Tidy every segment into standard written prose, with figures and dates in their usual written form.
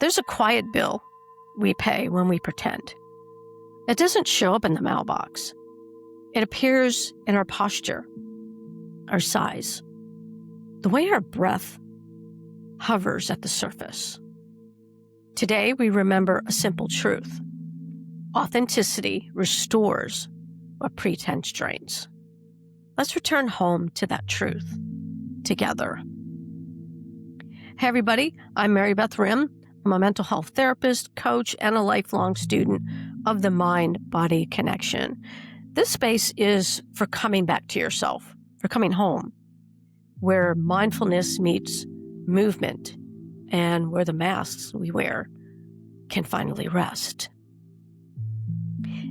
There's a quiet bill we pay when we pretend. It doesn't show up in the mailbox. It appears in our posture, our size, the way our breath hovers at the surface. Today, we remember a simple truth. Authenticity restores what pretense drains. Let's return home to that truth together. Hey, everybody. I'm Mary Beth Rim. I'm a mental health therapist, coach, and a lifelong student of the mind-body connection. This space is for coming back to yourself, for coming home, where mindfulness meets movement and where the masks we wear can finally rest.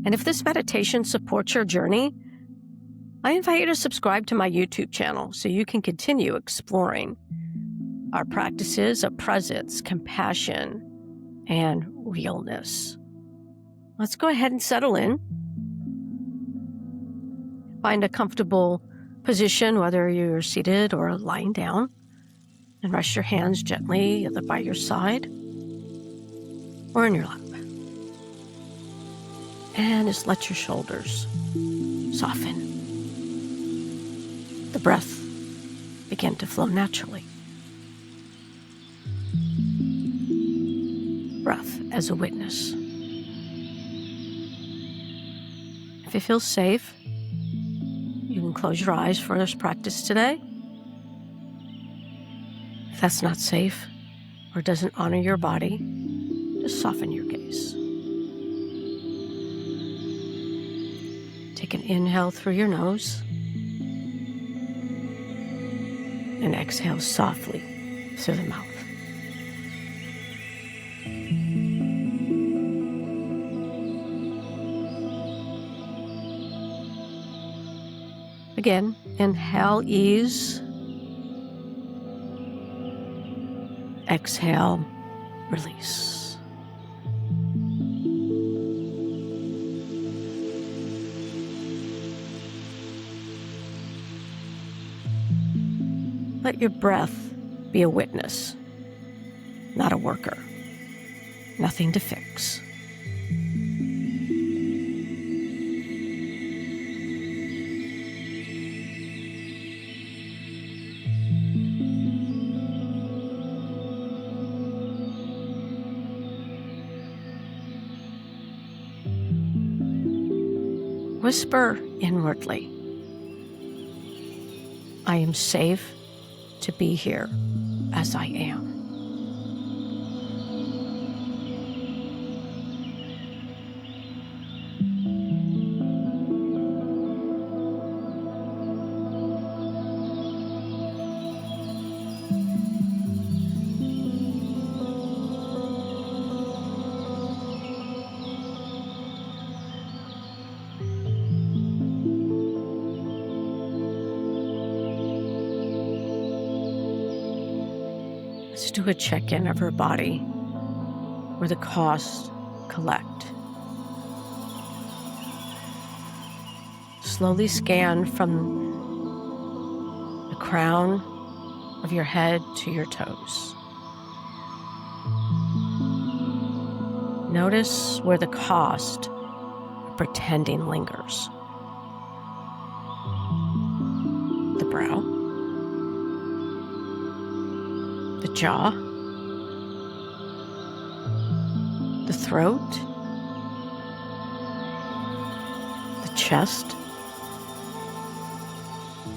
And if this meditation supports your journey, I invite you to subscribe to my YouTube channel so you can continue exploring our practices of presence, compassion, and realness. Let's go ahead and settle in. Find a comfortable position, whether you're seated or lying down, and rest your hands gently either by your side or in your lap. And just let your shoulders soften. The breath begin to flow naturally. Breath as a witness. If it feels safe, you can close your eyes for this practice today. If that's not safe or doesn't honor your body, just soften your gaze. Take an inhale through your nose and exhale softly through the mouth. Again, inhale, ease. Exhale, release. Let your breath be a witness, not a worker. Nothing to fix. Whisper inwardly, I am safe to be here as I am. Let's do a check-in of her body where the costs collect. Slowly scan from the crown of your head to your toes. Notice where the cost of pretending lingers. The brow, the jaw, the throat, the chest,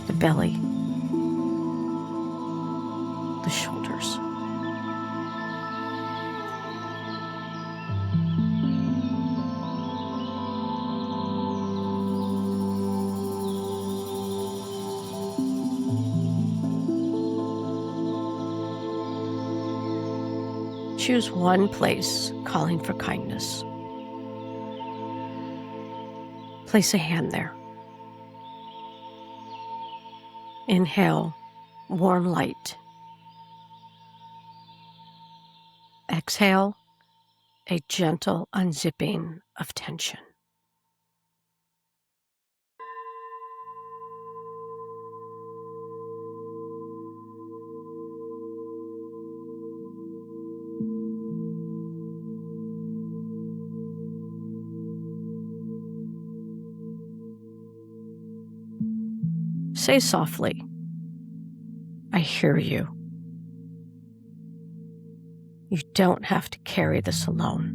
the belly, the shoulders. Choose one place calling for kindness. Place a hand there. Inhale warm light. Exhale a gentle unzipping of tension. Say softly, I hear you. You don't have to carry this alone.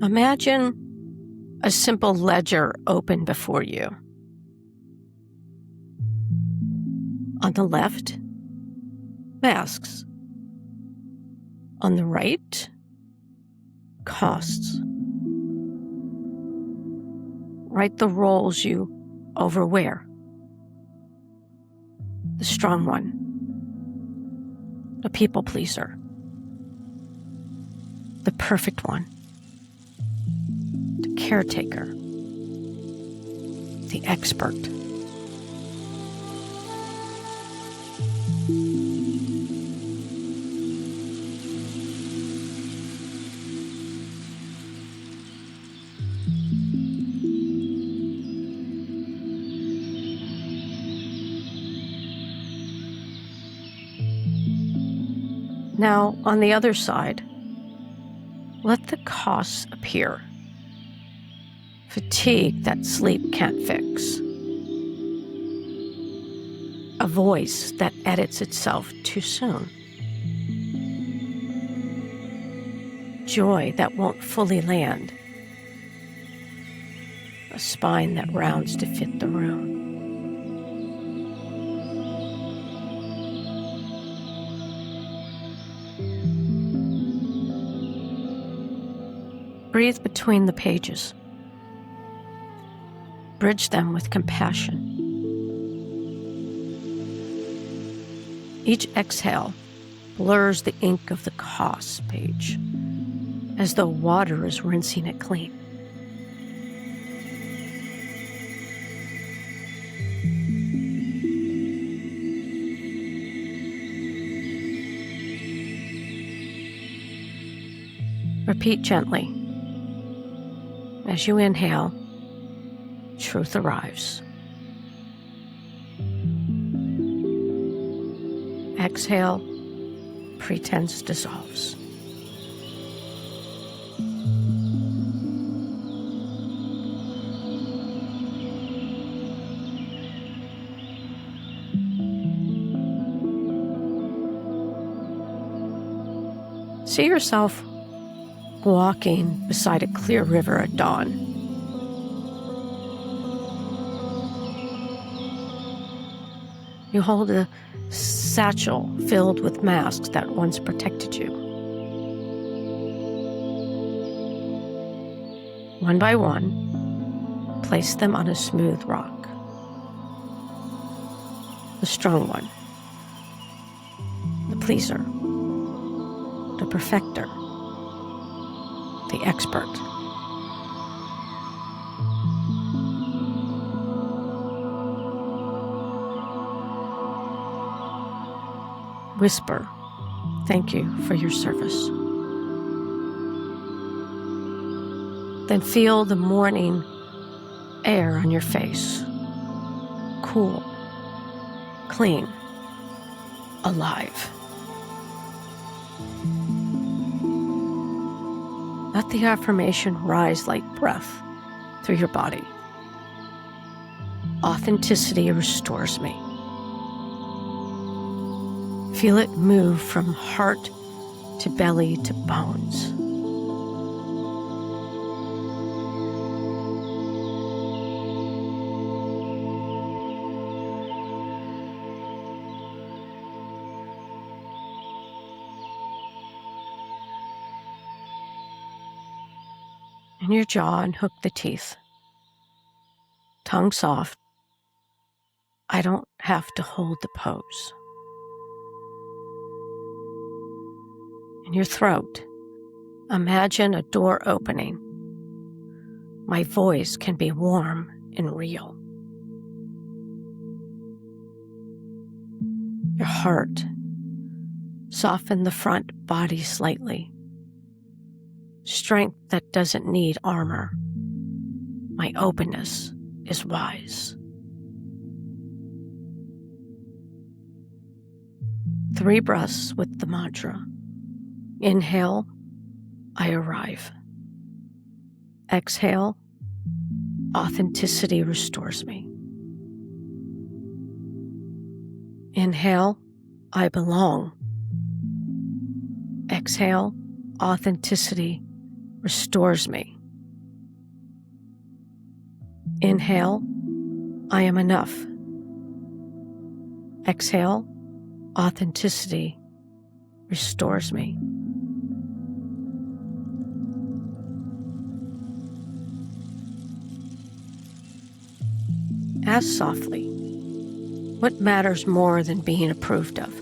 Imagine a simple ledger open before you. On the left, masks. On the right, costs. Write the roles you overwear. The strong one, the people pleaser, the perfect one, the caretaker, the expert. Now, on the other side, let the costs appear. Fatigue that sleep can't fix. A voice that edits itself too soon. Joy that won't fully land. A spine that rounds to fit the room. Breathe between the pages. Bridge them with compassion. Each exhale blurs the ink of the costs page, as though water is rinsing it clean. Repeat gently. As you inhale, truth arrives. Exhale, pretense dissolves. See yourself walking beside a clear river at dawn. You hold a satchel filled with masks that once protected you. One by one, place them on a smooth rock. The strong one, the pleaser, the perfecter, the expert. Whisper, thank you for your service. Then feel the morning air on your face. Cool, clean, alive. Let the affirmation rise like breath through your body. Authenticity restores me. Feel it move from heart to belly to bones. In your jaw, unhook the teeth. Tongue soft. I don't have to hold the pose. In your throat, imagine a door opening. My voice can be warm and real. Your heart, soften the front body slightly. Strength that doesn't need armor. My openness is wise. 3 breaths with the mantra. Inhale, I arrive. Exhale, authenticity restores me. Inhale, I belong. Exhale, authenticity restores me. Inhale, I am enough. Exhale, authenticity restores me. Ask softly, what matters more than being approved of?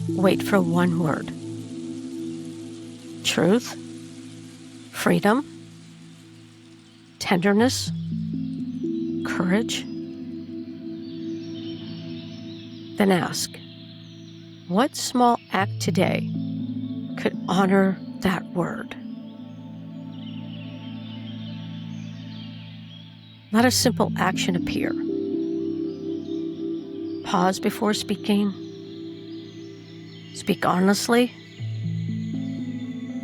Wait for one word. Truth, freedom, tenderness, courage. Then ask, what small act today could honor that word? Let a simple action appear. Pause before speaking. Speak honestly.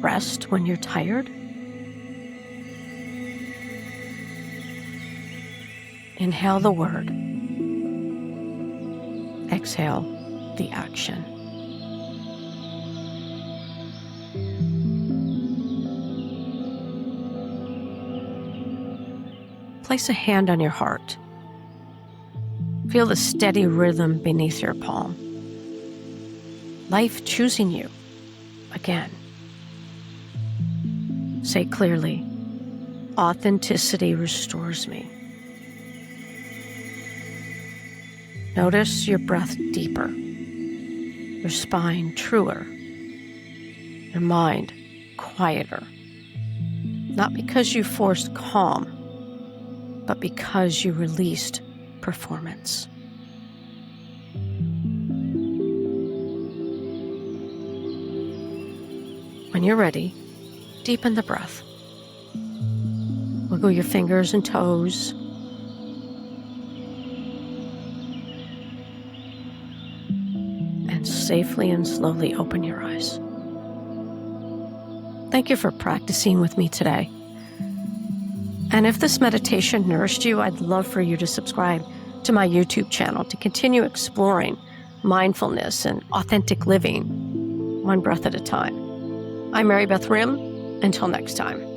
Rest when you're tired. Inhale the word. Exhale the action. Place a hand on your heart. Feel the steady rhythm beneath your palm. Life choosing you again. Say clearly, authenticity restores me. Notice your breath deeper, your spine truer, your mind quieter. Not because you forced calm, but because you released performance. When you're ready, deepen the breath. Wiggle your fingers and toes. And safely and slowly open your eyes. Thank you for practicing with me today. And if this meditation nourished you, I'd love for you to subscribe to my YouTube channel to continue exploring mindfulness and authentic living, one breath at a time. I'm Mary Beth Rim. Until next time.